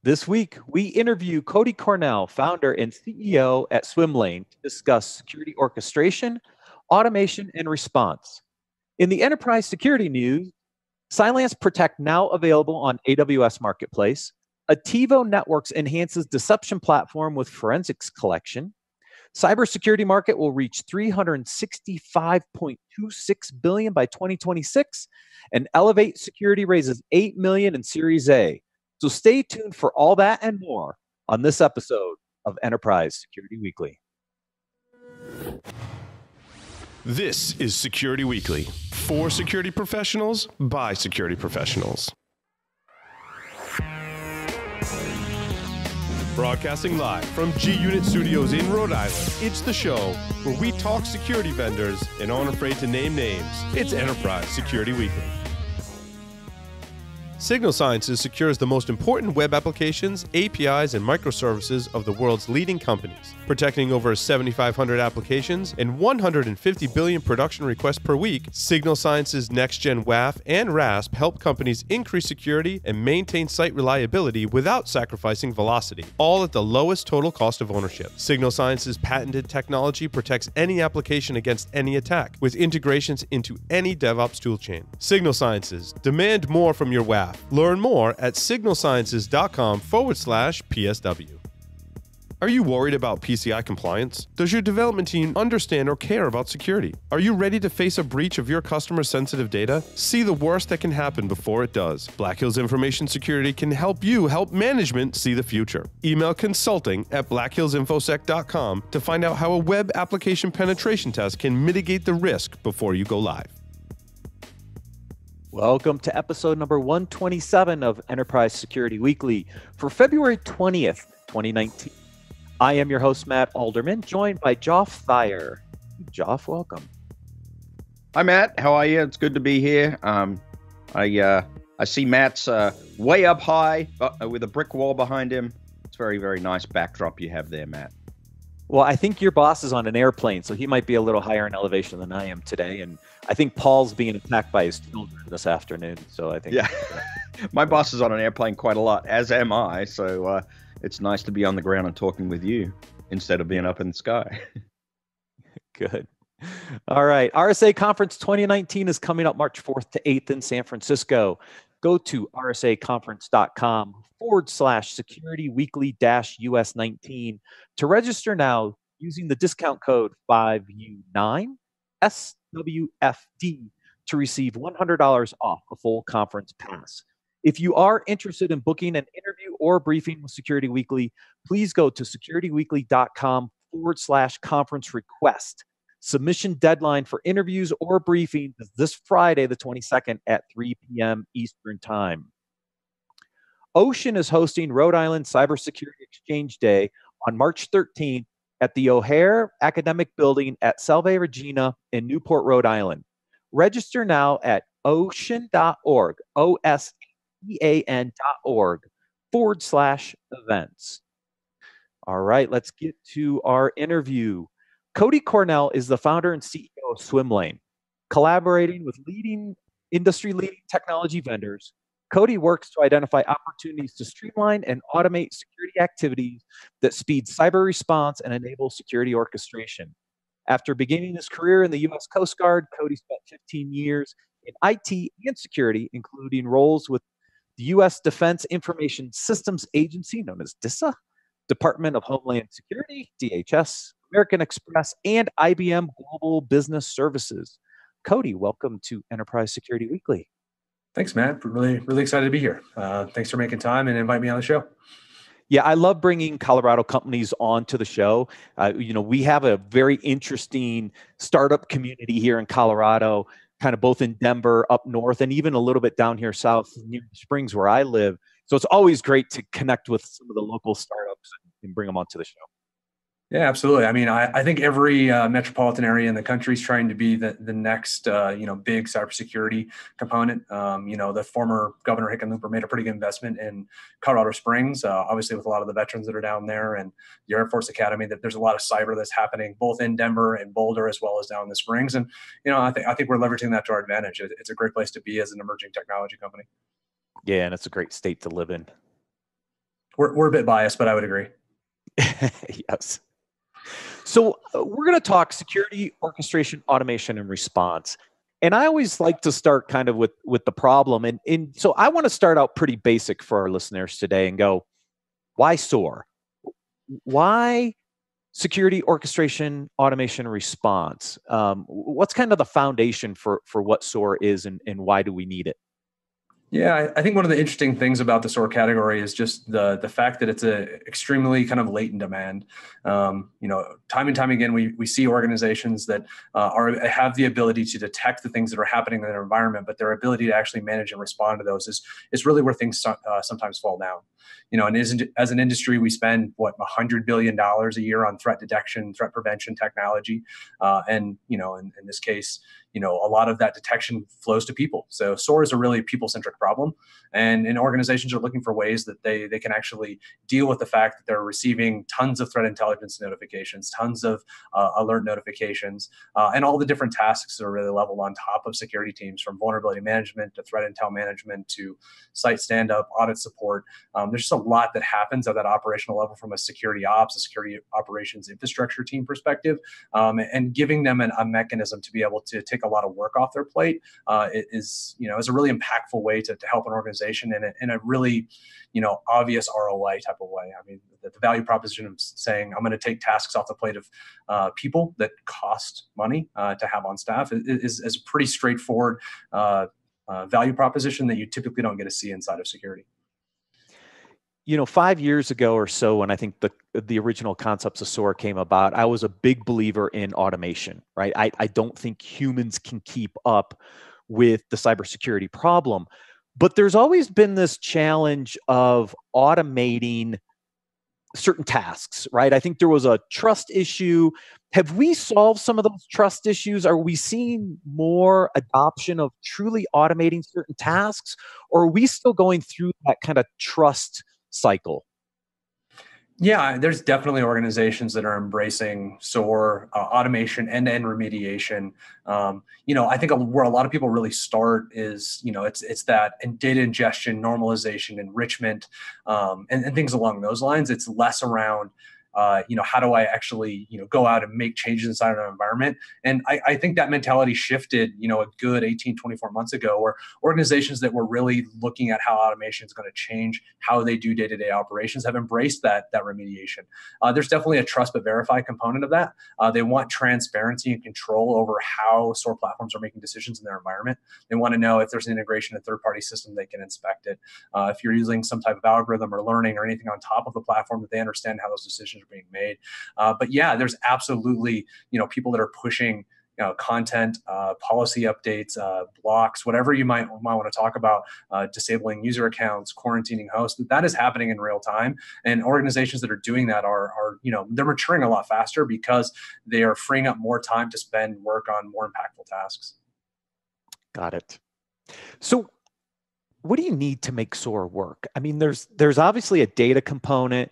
This week, we interview Cody Cornell, founder and CEO at Swimlane, to discuss security orchestration, automation, and response. In the enterprise security news, Cylance Protect now available on AWS Marketplace. Ativo Networks enhances deception platform with forensics collection. Cybersecurity market will reach $365.26 billion by 2026, and Elevate Security raises $8 million in Series A. So stay tuned for all that and more on this episode of Enterprise Security Weekly. This is Security Weekly, for security professionals, by security professionals. Broadcasting live from G-Unit Studios in Rhode Island, it's the show where we talk security vendors and aren't afraid to name names. It's Enterprise Security Weekly. Signal Sciences secures the most important web applications, APIs, and microservices of the world's leading companies, protecting over 7,500 applications and 150 billion production requests per week. Signal Sciences Next-Gen WAF and RASP help companies increase security and maintain site reliability without sacrificing velocity, all at the lowest total cost of ownership. Signal Sciences patented technology protects any application against any attack, with integrations into any DevOps toolchain. Signal Sciences, demand more from your WAF. Learn more at signalsciences.com/PSW. Are you worried about PCI compliance? Does your development team understand or care about security? Are you ready to face a breach of your customer's sensitive data? See the worst that can happen before it does. Black Hills Information Security can help you help management see the future. Email consulting@blackhillsinfosec.com to find out how a web application penetration test can mitigate the risk before you go live. Welcome to episode number 127 of Enterprise Security Weekly for February 20th, 2019. I am your host, Matt Alderman, joined by Joff Thayer. Joff, welcome. Hi, Matt. How are you? It's good to be here. I see Matt's way up high with a brick wall behind him. It's very, very nice backdrop you have there, Matt. Well, I think your boss is on an airplane, so he might be a little higher in elevation than I am today. And I think Paul's being attacked by his children this afternoon. So I think, yeah, my boss is on an airplane quite a lot, as am I. So it's nice to be on the ground and talking with you instead of being up in the sky. Good. All right. RSA Conference 2019 is coming up March 4th to 8th in San Francisco. Go to rsaconference.com/security weekly-US19 to register now using the discount code 5U9SWFD to receive $100 off a full conference pass. If you are interested in booking an interview or briefing with Security Weekly, please go to securityweekly.com/conference request. Submission deadline for interviews or briefings is this Friday, the 22nd at 3 p.m. Eastern Time. Ocean is hosting Rhode Island Cybersecurity Exchange Day on March 13th at the O'Hare Academic Building at Salve Regina in Newport, Rhode Island. Register now at ocean.org, OSEAN.org/events. All right, let's get to our interview. Cody Cornell is the founder and CEO of Swimlane. Collaborating with industry-leading technology vendors, Cody works to identify opportunities to streamline and automate security activities that speed cyber response and enable security orchestration. After beginning his career in the U.S. Coast Guard, Cody spent 15 years in IT and security, including roles with the U.S. Defense Information Systems Agency, known as DISA, Department of Homeland Security, DHS, American Express, and IBM Global Business Services. Cody, welcome to Enterprise Security Weekly. Thanks, Matt. Really, really excited to be here. Thanks for making time and inviting me on the show. Yeah, I love bringing Colorado companies onto the show. We have a very interesting startup community here in Colorado, kind of both in Denver, up north, and even a little bit down here south near Springs where I live. So it's always great to connect with some of the local startups and bring them onto the show. Yeah, absolutely. I mean, I think every metropolitan area in the country is trying to be the next, big cybersecurity component. The former Governor Hickenlooper made a pretty good investment in Colorado Springs, obviously with a lot of the veterans that are down there and the Air Force Academy. That there's a lot of cyber that's happening both in Denver and Boulder as well as down in the Springs. And I think we're leveraging that to our advantage. It's a great place to be as an emerging technology company. Yeah, and it's a great state to live in. we're a bit biased, but I would agree. Yes. So we're going to talk security, orchestration, automation, and response. And I always like to start kind of with the problem. And so I want to start out pretty basic for our listeners today and go, why SOAR? Why security, orchestration, automation, and response? What's kind of the foundation for what SOAR is, and why do we need it? Yeah, I think one of the interesting things about the SOAR category is just the fact that it's a extremely kind of latent demand. Time and time again, we see organizations that have the ability to detect the things that are happening in their environment, but their ability to actually manage and respond to those is really where things sometimes fall down. And as an industry, we spend $100 billion a year on threat detection, threat prevention technology, and in this case, a lot of that detection flows to people. So SOAR is a really people-centric problem, and organizations are looking for ways that they can actually deal with the fact that they're receiving tons of threat intelligence notifications, tons of alert notifications, and all the different tasks that are really leveled on top of security teams, from vulnerability management to threat intel management to site stand-up, audit support. There's just a lot that happens at that operational level from a security ops, a security operations infrastructure team perspective, and giving them a mechanism to be able to take a lot of work off their plate is a really impactful way to help an organization in a really obvious ROI type of way. I mean, the value proposition of saying I'm going to take tasks off the plate of people that cost money to have on staff is a pretty straightforward value proposition that you typically don't get to see inside of security. 5 years ago or so, when I think the original concepts of SOAR came about, I was a big believer in automation, right? I don't think humans can keep up with the cybersecurity problem. But there's always been this challenge of automating certain tasks, right? I think there was a trust issue. Have we solved some of those trust issues? Are we seeing more adoption of truly automating certain tasks? Or are we still going through that kind of trust cycle? Yeah, there's definitely organizations that are embracing SOAR, automation, end-to-end remediation. I think where a lot of people really start is, it's that data ingestion, normalization, enrichment, and things along those lines. It's less around how do I actually, go out and make changes inside of an environment? And I think that mentality shifted, a good 18, 24 months ago, where organizations that were really looking at how automation is going to change how they do day-to-day operations have embraced that remediation. There's definitely a trust but verify component of that. They want transparency and control over how SOAR platforms are making decisions in their environment. They want to know if there's an integration in a third-party system, they can inspect it. If you're using some type of algorithm or learning or anything on top of the platform, that they understand how those decisions are being made. But yeah, there's absolutely, people that are pushing content, policy updates, blocks, whatever you might want to talk about, disabling user accounts, quarantining hosts. That is happening in real time. And organizations that are doing that are they're maturing a lot faster because they are freeing up more time to spend work on more impactful tasks. Got it. So what do you need to make SOAR work? I mean, there's obviously a data component.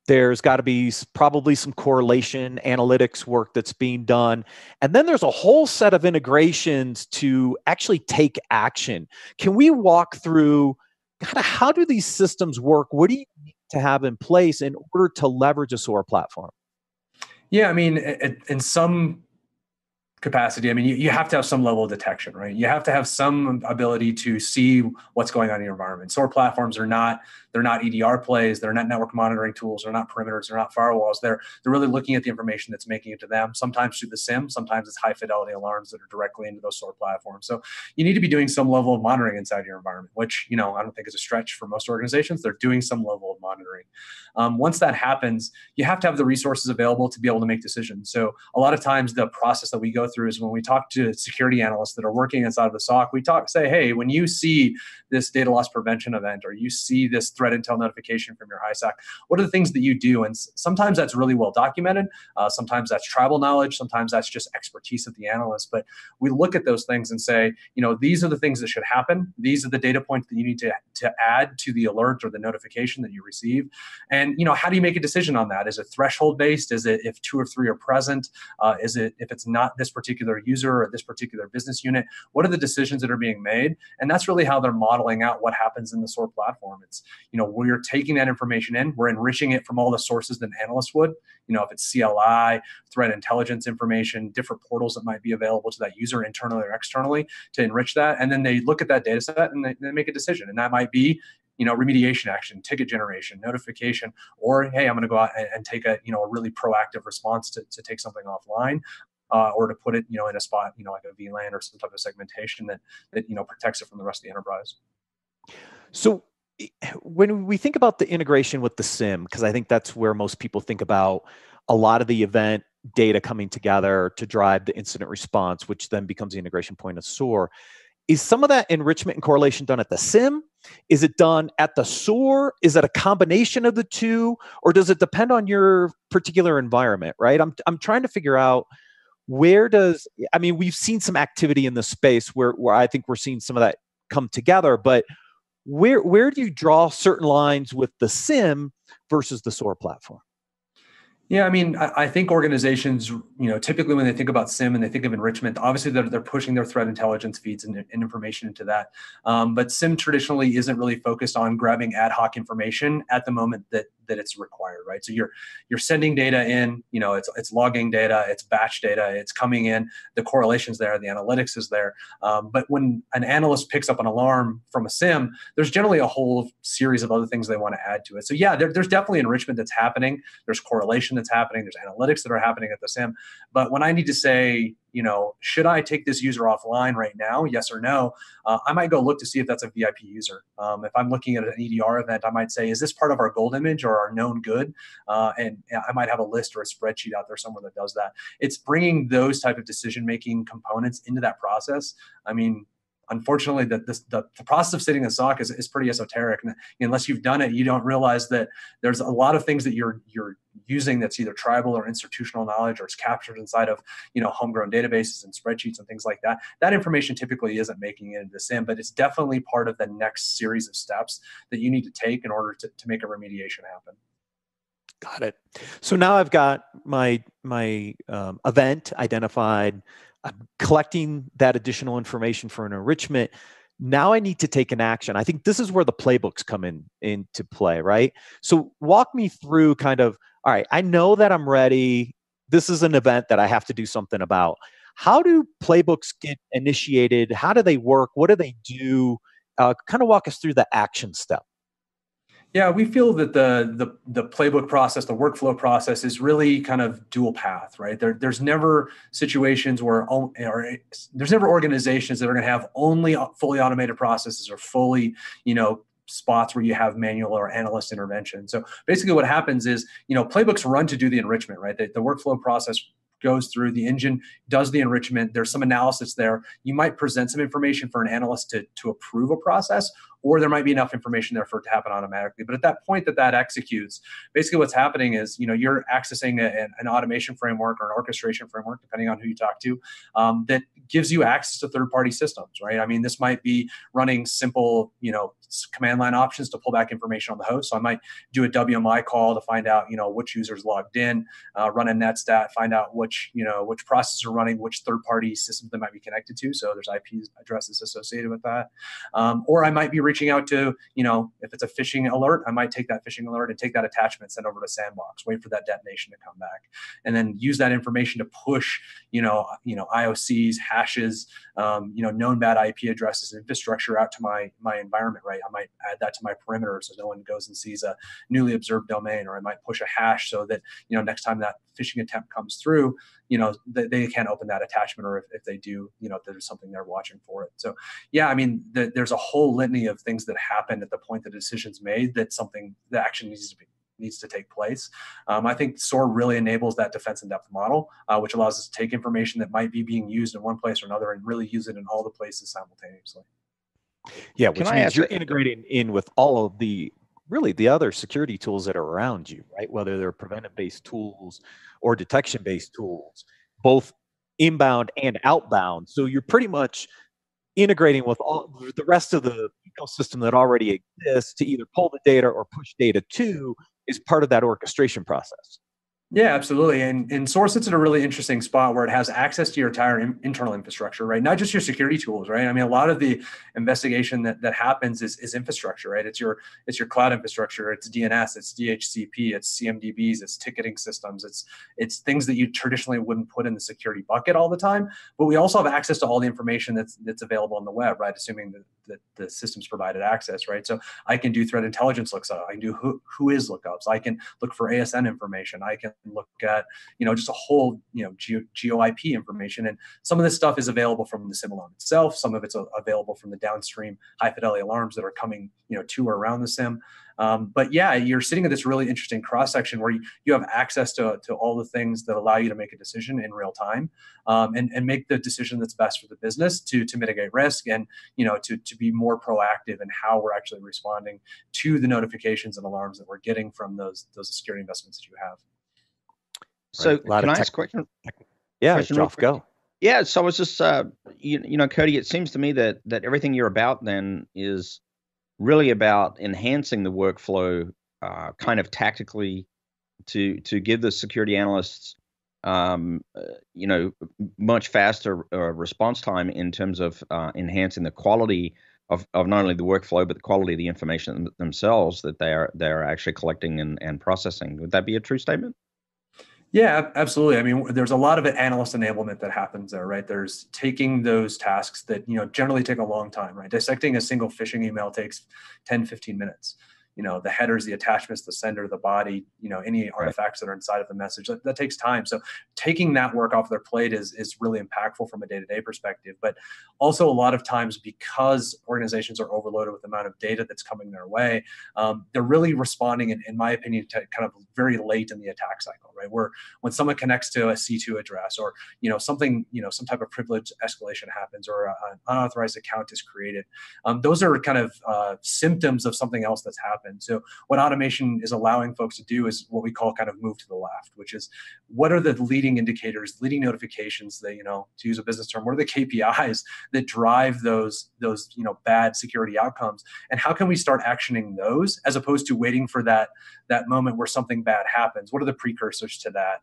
There's got to be probably some correlation analytics work that's being done. And then there's a whole set of integrations to actually take action. Can we walk through kind of how do these systems work? What do you need to have in place in order to leverage a SOAR platform? Yeah, I mean, in some capacity, I mean, you have to have some level of detection, right? You have to have some ability to see what's going on in your environment. SOAR platforms they're not EDR plays, they're not network monitoring tools, they're not perimeters, they're not firewalls. They're really looking at the information that's making it to them, sometimes through the SIM, sometimes it's high fidelity alarms that are directly into those SOAR platforms. So you need to be doing some level of monitoring inside your environment, which, I don't think is a stretch for most organizations. They're doing some level of monitoring. Once that happens, you have to have the resources available to be able to make decisions. So a lot of times the process that we go through is when we talk to security analysts that are working inside of the SOC, we say, hey, when you see this data loss prevention event, or you see this threat intel notification from your ISAC, what are the things that you do? And sometimes that's really well documented. Sometimes that's tribal knowledge. Sometimes that's just expertise of the analyst. But we look at those things and say, these are the things that should happen. These are the data points that you need to add to the alert or the notification that you receive. And, how do you make a decision on that? Is it threshold based? Is it if 2 or 3 are present? Is it if it's not this particular user or this particular business unit? What are the decisions that are being made? And that's really how they're modeling out what happens in the SOAR platform. It's, we're taking that information in, we're enriching it from all the sources that an analyst would, if it's CLI, threat intelligence information, different portals that might be available to that user internally or externally to enrich that. And then they look at that data set and they make a decision. And that might be, remediation action, ticket generation, notification, or, hey, I'm going to go out and take a really proactive response to take something offline. Or to put it, in a spot, like a VLAN or some type of segmentation that protects it from the rest of the enterprise. So when we think about the integration with the SIM, because I think that's where most people think about a lot of the event data coming together to drive the incident response, which then becomes the integration point of SOAR. Is some of that enrichment and correlation done at the SIM? Is it done at the SOAR? Is it a combination of the two? Or does it depend on your particular environment, right? I'm trying to figure out we've seen some activity in the space where I think we're seeing some of that come together, but where do you draw certain lines with the SIM versus the SOAR platform? Yeah, I think organizations, typically when they think about SIM and they think of enrichment, obviously they're pushing their threat intelligence feeds and information into that. But SIM traditionally isn't really focused on grabbing ad hoc information at the moment that it's required, right? So you're sending data in, it's logging data, it's batch data, it's coming in, the correlation's there, the analytics is there. But when an analyst picks up an alarm from a SIM, there's generally a whole series of other things they want to add to it. So yeah, there's definitely enrichment that's happening. There's correlation that's happening. There's analytics that are happening at the SIM. But when I need to say, should I take this user offline right now? Yes or no? I might go look to see if that's a VIP user. If I'm looking at an EDR event, I might say, is this part of our gold image or our known good? And I might have a list or a spreadsheet out there somewhere that does that. It's bringing those type of decision-making components into that process. Unfortunately, the process of sitting in SOC is pretty esoteric. And unless you've done it, you don't realize that there's a lot of things that you're using that's either tribal or institutional knowledge, or it's captured inside of homegrown databases and spreadsheets and things like that. That information typically isn't making it into the SIM, but it's definitely part of the next series of steps that you need to take in order to make a remediation happen. Got it. So now I've got my event identified. I'm collecting that additional information for an enrichment. Now I need to take an action. I think this is where the playbooks come into play, right? So walk me through kind of, all right, I know that I'm ready. This is an event that I have to do something about. How do playbooks get initiated? How do they work? What do they do? Kind of walk us through the action step. Yeah, we feel that the playbook process, the workflow process, is really kind of dual path, right? There's never situations where, or there's never organizations that are going to have only fully automated processes or fully, spots where you have manual or analyst intervention. So basically, what happens is, playbooks run to do the enrichment, right? The workflow process goes through, the engine does the enrichment. There's some analysis there. You might present some information for an analyst to approve a process, or there might be enough information there for it to happen automatically. But at that point that executes, basically what's happening is, you're accessing an automation framework or an orchestration framework, depending on who you talk to, that gives you access to third-party systems, right? This might be running simple, command line options to pull back information on the host. So I might do a WMI call to find out, which users logged in, run a netstat, find out which processes are running, which third-party systems they might be connected to. So there's IP addresses associated with that. Or I might be reaching out to, if it's a phishing alert, I might take that phishing alert and take that attachment, send over to Sandbox, wait for that detonation to come back, and then use that information to push, IOCs, hashes, known bad IP addresses and infrastructure out to my environment, right? I might add that to my perimeter so no one goes and sees a newly observed domain, or I might push a hash so that, next time that phishing attempt comes through, they can't open that attachment, or if they do, there's something they're watching for it. So yeah, there's a whole litany of things that happen at the point the decision's made, that the action needs to take place. I think SOAR really enables that defense in depth model, which allows us to take information that might be being used in one place or another and really use it in all the places simultaneously. Yeah, which means you're integrating in with all of the other security tools that are around you, right? Whether they're preventive-based tools or detection-based tools, both inbound and outbound. So you're pretty much integrating with all the rest of the ecosystem that already exists to either pull the data or push data to, is part of that orchestration process. Yeah, absolutely. And SOAR sits at a really interesting spot where it has access to your entire internal infrastructure, right? Not just your security tools, right? I mean, a lot of the investigation that happens is infrastructure, right? It's your cloud infrastructure, it's DNS, it's DHCP, it's CMDBs, it's ticketing systems, it's things that you traditionally wouldn't put in the security bucket all the time. But we also have access to all the information that's available on the web, right? Assuming that the systems provided access, right? So I can do threat intelligence looks up, I can do who is lookups, I can look for ASN information, I can look at, just a whole, GeoIP information. And some of this stuff is available from the SIM alarm itself. Some of it's available from the downstream high fidelity alarms that are coming, to or around the SIM. But yeah, you're sitting at this really interesting cross section where you have access to all the things that allow you to make a decision in real time, and make the decision that's best for the business to mitigate risk, and to be more proactive in how we're actually responding to the notifications and alarms that we're getting from those security investments that you have. So Right. can I ask a question? Yeah, Question Joff, go. Yeah, so I was just, Cody, it seems to me that everything you're about then is really about enhancing the workflow, kind of tactically, to give the security analysts, much faster response time in terms of enhancing the quality of not only the workflow but the quality of the information themselves that they are actually collecting and processing. Would that be a true statement? Yeah, absolutely. I mean, there's a lot of analyst enablement that happens there, right? There's taking those tasks that, generally take a long time, right? Dissecting a single phishing email takes 10, 15 minutes. The headers, the attachments, the sender, the body, any artifacts that are inside of the message, that takes time. So taking that work off their plate is really impactful from a day-to-day perspective. But also a lot of times, because organizations are overloaded with the amount of data that's coming their way, they're really responding, in my opinion, to kind of very late in the attack cycle, right? Where when someone connects to a C2 address, or something, some type of privilege escalation happens, or an unauthorized account is created, those are kind of symptoms of something else that's happened. So what automation is allowing folks to do is what we call kind of move to the left, which is, what are the leading indicators, leading notifications that, to use a business term, what are the KPIs that drive those bad security outcomes, and how can we start actioning those, as opposed to waiting for that moment where something bad happens? What are the precursors to that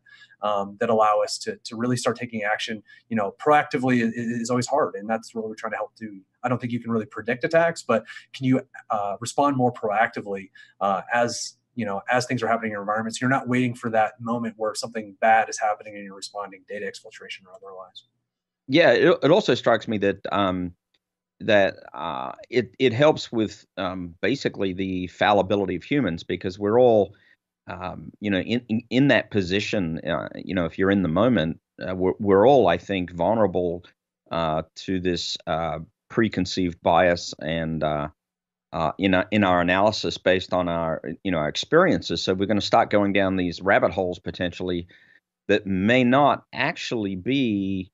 that allow us to really start taking action? Proactively is always hard, and that's what we're trying to help do. I don't think you can really predict attacks, but can you respond more proactively as things are happening in your environment? So you're not waiting for that moment where something bad is happening and you're responding, data exfiltration or otherwise. Yeah, it also strikes me that it helps with basically the fallibility of humans, because we're all in that position. If you're in the moment, we're all, I think, vulnerable to this preconceived bias and in our analysis based on our our experiences. So we're going to start going down these rabbit holes potentially that may not actually be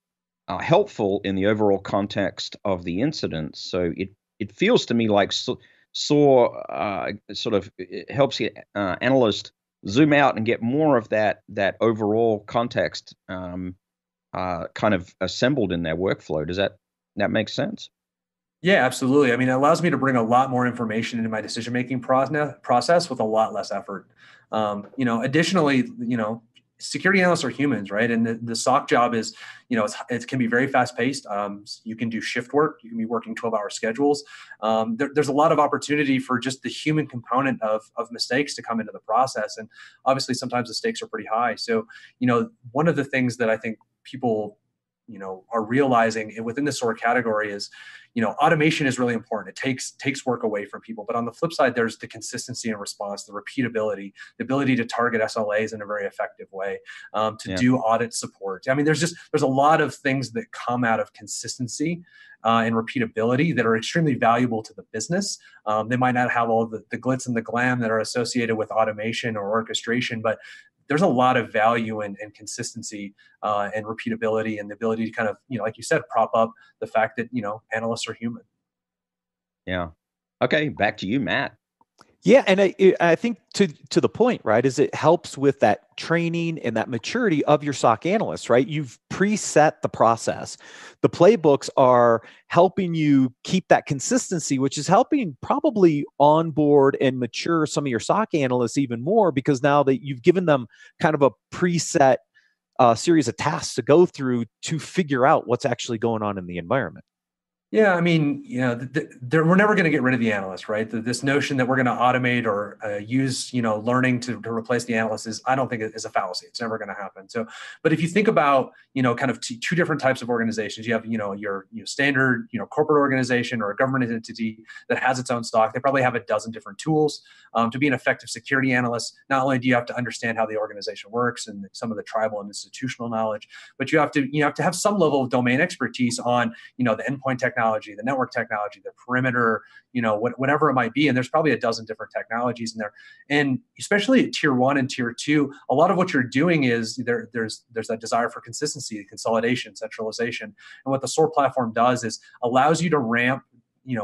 helpful in the overall context of the incident. So it feels to me like SOAR sort of it helps the analyst zoom out and get more of that overall context kind of assembled in their workflow. Does that make sense? Yeah, absolutely. I mean, it allows me to bring a lot more information into my decision-making process with a lot less effort. Additionally, security analysts are humans, right? And the SOC job is, it can be very fast-paced. You can do shift work. You can be working 12-hour schedules. There's a lot of opportunity for just the human component of mistakes to come into the process. And obviously, sometimes the stakes are pretty high. So, one of the things that I think people are realizing within the SOAR category is, automation is really important. It takes work away from people. But on the flip side, there's the consistency in response, the repeatability, the ability to target SLAs in a very effective way, do audit support. I mean, there's a lot of things that come out of consistency and repeatability that are extremely valuable to the business. They might not have all the glitz and the glam that are associated with automation or orchestration, but there's a lot of value in consistency and repeatability, and the ability to kind of, like you said, prop up the fact that, analysts are human. Yeah. Okay. Back to you, Matt. Yeah, and I think to the point, right, is it helps with that training and that maturity of your SOC analysts, right? You've preset the process. The playbooks are helping you keep that consistency, which is helping probably onboard and mature some of your SOC analysts even more, because now that you've given them kind of a preset series of tasks to go through to figure out what's actually going on in the environment. Yeah, I mean, we're never going to get rid of the analyst, right? This notion that we're going to automate or use, learning to replace the analyst I don't think it is a fallacy. It's never going to happen. So, but if you think about, kind of two different types of organizations, you have, your standard, corporate organization or a government entity that has its own stock. They probably have a dozen different tools. To be an effective security analyst, not only do you have to understand how the organization works and some of the tribal and institutional knowledge, but you have to have some level of domain expertise on, the endpoint technology, the network technology, the perimeter, whatever it might be. And there's probably a dozen different technologies in there. And especially at tier 1 and tier 2, a lot of what you're doing is there's that desire for consistency, consolidation, centralization. And what the SOAR platform does is allows you to ramp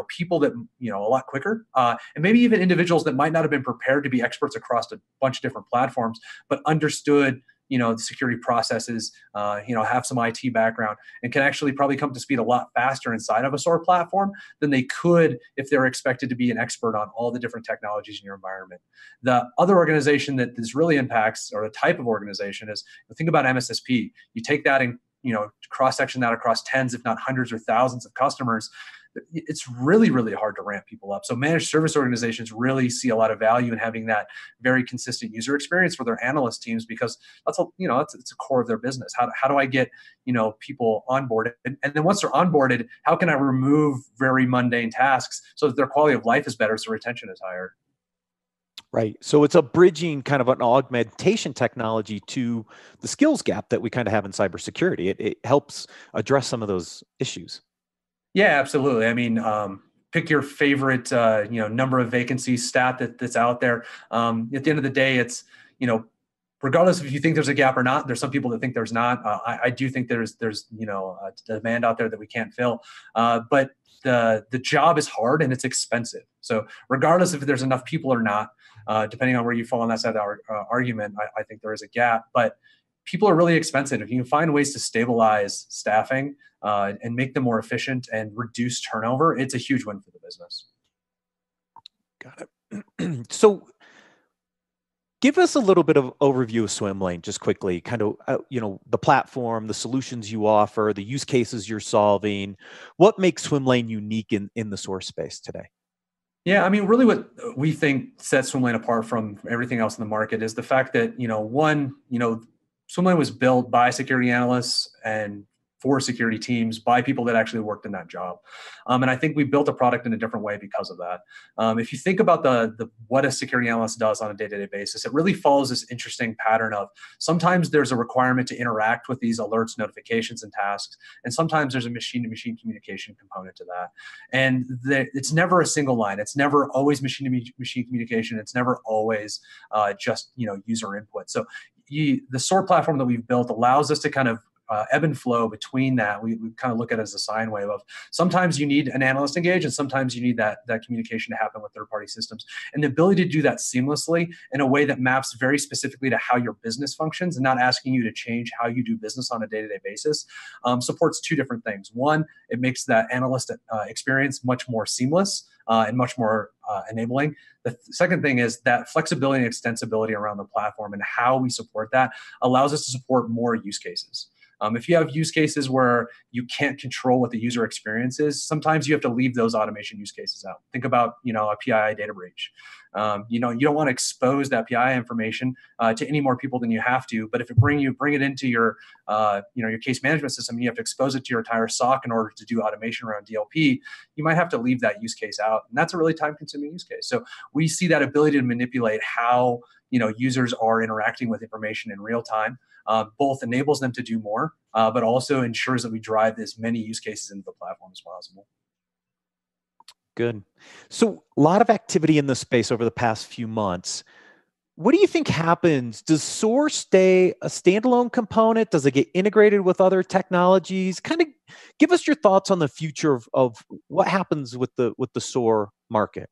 people that, a lot quicker, and maybe even individuals that might not have been prepared to be experts across a bunch of different platforms, but understood the security processes, have some IT background, and can actually probably come to speed a lot faster inside of a SOAR platform than they could if they're expected to be an expert on all the different technologies in your environment. The other organization that this really impacts, or the type of organization, is, think about MSSP. You take that and cross-section that across tens, if not hundreds or thousands of customers. It's really, really hard to ramp people up. So managed service organizations really see a lot of value in having that very consistent user experience for their analyst teams, because it's a core of their business. How do I get, people onboarded? And then once they're onboarded, how can I remove very mundane tasks so that their quality of life is better, so retention is higher? Right. So it's a bridging, kind of an augmentation technology to the skills gap that we kind of have in cybersecurity. It helps address some of those issues. Yeah, absolutely. I mean, pick your favorite, number of vacancies stat that's out there. At the end of the day, it's, regardless if you think there's a gap or not, there's some people that think there's not. I do think there's a demand out there that we can't fill. But the job is hard and it's expensive. So regardless if there's enough people or not, depending on where you fall on that side of the argument, I think there is a gap. But people are really expensive. If you can find ways to stabilize staffing and make them more efficient and reduce turnover, it's a huge win for the business. Got it. So give us a little bit of overview of Swimlane, just quickly, kind of, the platform, the solutions you offer, the use cases you're solving. What makes Swimlane unique in the SOAR space today? Yeah, I mean, really what we think sets Swimlane apart from everything else in the market is the fact that, Swimlane was built by security analysts and for security teams by people that actually worked in that job. And I think we built a product in a different way because of that. If you think about the what a security analyst does on a day-to-day basis, it really follows this interesting pattern of sometimes there's a requirement to interact with these alerts, notifications, and tasks. And sometimes there's a machine-to-machine communication component to that. And it's never a single line. It's never always machine-to-machine communication. It's never always just user input. So the SOAR platform that we've built allows us to kind of ebb and flow between that. We kind of look at it as a sine wave of sometimes you need an analyst engaged and sometimes you need that communication to happen with third-party systems. And the ability to do that seamlessly in a way that maps very specifically to how your business functions and not asking you to change how you do business on a day-to-day basis supports two different things. One, it makes that analyst experience much more seamless and much more enabling. The second thing is that flexibility and extensibility around the platform and how we support that allows us to support more use cases. If you have use cases where you can't control what the user experience is, sometimes you have to leave those automation use cases out. Think about, a PII data breach. You don't want to expose that PII information to any more people than you have to. But if bring it into your case management system, and you have to expose it to your entire SOC in order to do automation around DLP, you might have to leave that use case out, and that's a really time-consuming use case. So we see that ability to manipulate how users are interacting with information in real time. Both enables them to do more, but also ensures that we drive as many use cases into the platform as possible. Good. So a lot of activity in this space over the past few months. What do you think happens? Does SOAR stay a standalone component? Does it get integrated with other technologies? Kind of give us your thoughts on the future of what happens with the SOAR market.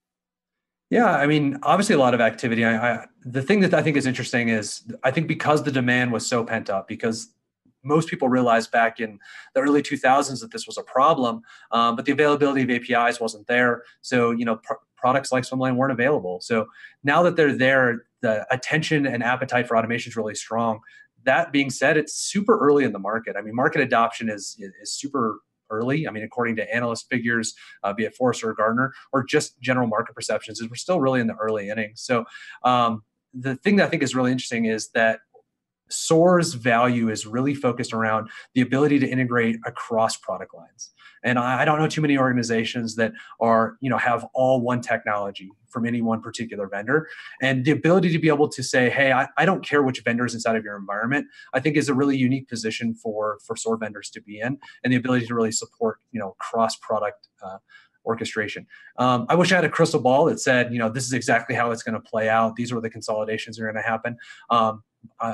Yeah, I mean, obviously a lot of activity. The thing that I think is interesting is I think because the demand was so pent up, because most people realized back in the early 2000s that this was a problem, but the availability of APIs wasn't there. So, products like Swimlane weren't available. So now that they're there, the attention and appetite for automation is really strong. That being said, it's super early in the market. I mean, market adoption is super early. I mean, according to analyst figures, be it Forrester or Gartner, or just general market perceptions, is we're still really in the early innings. So the thing that I think is really interesting is that SOAR's value is really focused around the ability to integrate across product lines. And I don't know too many organizations that have all one technology from any one particular vendor. And the ability to be able to say, hey, I don't care which vendors inside of your environment, I think is a really unique position for SOAR vendors to be in, and the ability to really support, cross-product orchestration. I wish I had a crystal ball that said, this is exactly how it's going to play out. These are the consolidations that are going to happen.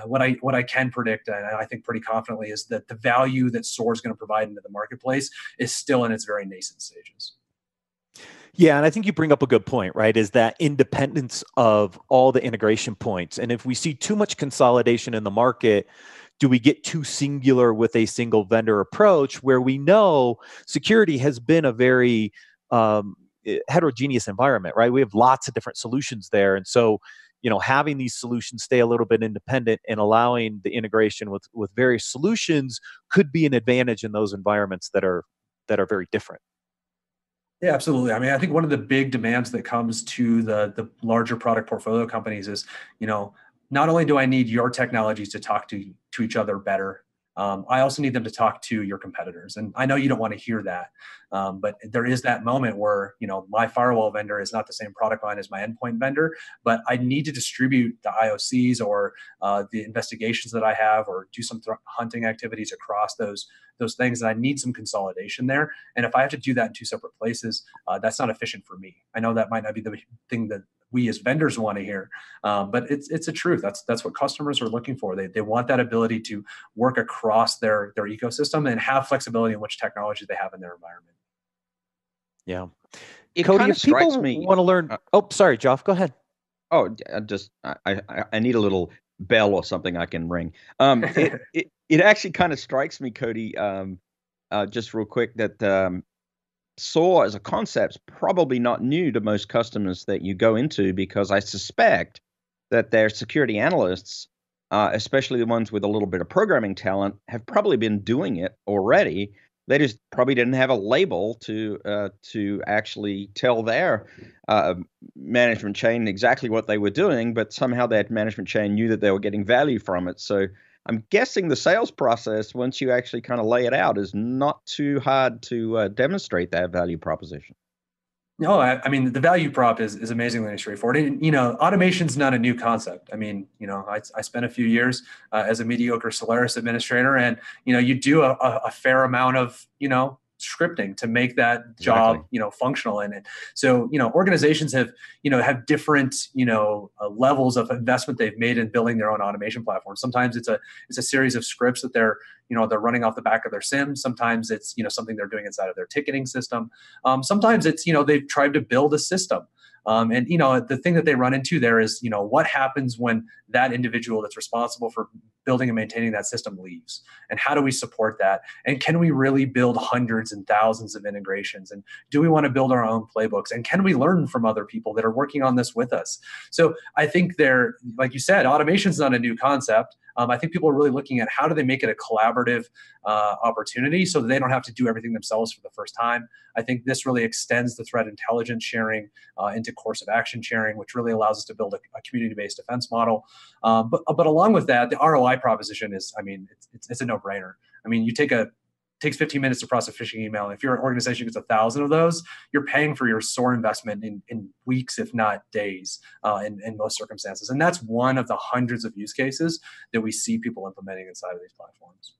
What I can predict, and I think pretty confidently, is that the value that SOAR is going to provide into the marketplace is still in its very nascent stages. Yeah, and I think you bring up a good point, right? Is that independence of all the integration points. And if we see too much consolidation in the market, do we get too singular with a single vendor approach where we know security has been a very heterogeneous environment, right? We have lots of different solutions there. And so, having these solutions stay a little bit independent and allowing the integration with various solutions could be an advantage in those environments that are very different. Yeah, absolutely. I mean, I think one of the big demands that comes to the larger product portfolio companies is, not only do I need your technologies to talk to each other better, I also need them to talk to your competitors. And I know you don't want to hear that, but there is that moment where, my firewall vendor is not the same product line as my endpoint vendor, but I need to distribute the IOCs or the investigations that I have, or do some hunting activities across those things. And I need some consolidation there. And if I have to do that in two separate places, that's not efficient for me. I know that might not be the thing that we as vendors want to hear, but it's a truth. That's what customers are looking for. They want that ability to work across their ecosystem and have flexibility in which technology they have in their environment. Yeah. It Cody, kind if of people strikes me. want to learn, sorry, Joff, go ahead. Oh, I need a little bell or something I can ring. It actually kind of strikes me, Cody, just real quick, that SOAR as a concept's probably not new to most customers that you go into, because I suspect that their security analysts, especially the ones with a little bit of programming talent, have probably been doing it already. They just probably didn't have a label to actually tell their management chain exactly what they were doing, but somehow that management chain knew that they were getting value from it. So I'm guessing the sales process, once you actually kind of lay it out, is not too hard to demonstrate that value proposition. No, I mean, the value prop is amazingly straightforward. And, automation's not a new concept. I mean, I spent a few years as a mediocre Solaris administrator, and, you do a fair amount of, scripting to make that job, functional. And so, organizations have different, levels of investment they've made in building their own automation platform. Sometimes it's a series of scripts that they're running off the back of their SIM. Sometimes it's, something they're doing inside of their ticketing system. Sometimes it's, they've tried to build a system. And, the thing that they run into there is, what happens when that individual that's responsible for building and maintaining that system leaves? And how do we support that? And can we really build hundreds and thousands of integrations? And do we want to build our own playbooks? And can we learn from other people that are working on this with us? So I think like you said, automation is not a new concept. I think people are really looking at how do they make it a collaborative opportunity so that they don't have to do everything themselves for the first time. I think this really extends the threat intelligence sharing into course of action sharing, which really allows us to build a community-based defense model. But along with that, the ROI proposition is, it's a no-brainer. I mean, takes 15 minutes to process a phishing email. If your organization gets 1,000 of those, you're paying for your SOAR investment in weeks, if not days, in most circumstances. And that's one of the hundreds of use cases that we see people implementing inside of these platforms.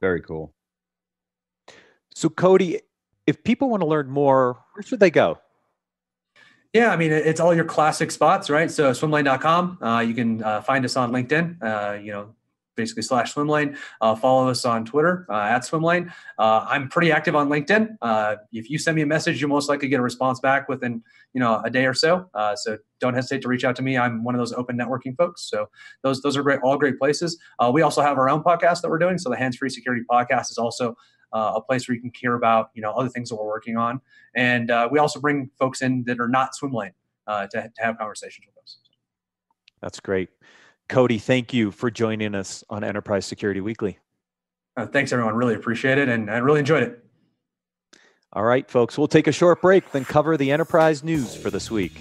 Very cool. So, Cody, if people want to learn more, where should they go? Yeah, I mean, it's all your classic spots, right? So swimlane.com. You can find us on LinkedIn. basically /Swimlane. Follow us on Twitter at Swimlane. I'm pretty active on LinkedIn. If you send me a message, you'll most likely get a response back within a day or so. So don't hesitate to reach out to me. I'm one of those open networking folks. So those are great, all great places. We also have our own podcast that we're doing. So the Hands Free Security Podcast is also a place where you can hear about other things that we're working on. And we also bring folks in that are not Swimlane to have conversations with us. That's great. Cody, thank you for joining us on Enterprise Security Weekly. Thanks, everyone. Really appreciate it, and I really enjoyed it. All right, folks, we'll take a short break, then cover the enterprise news for this week.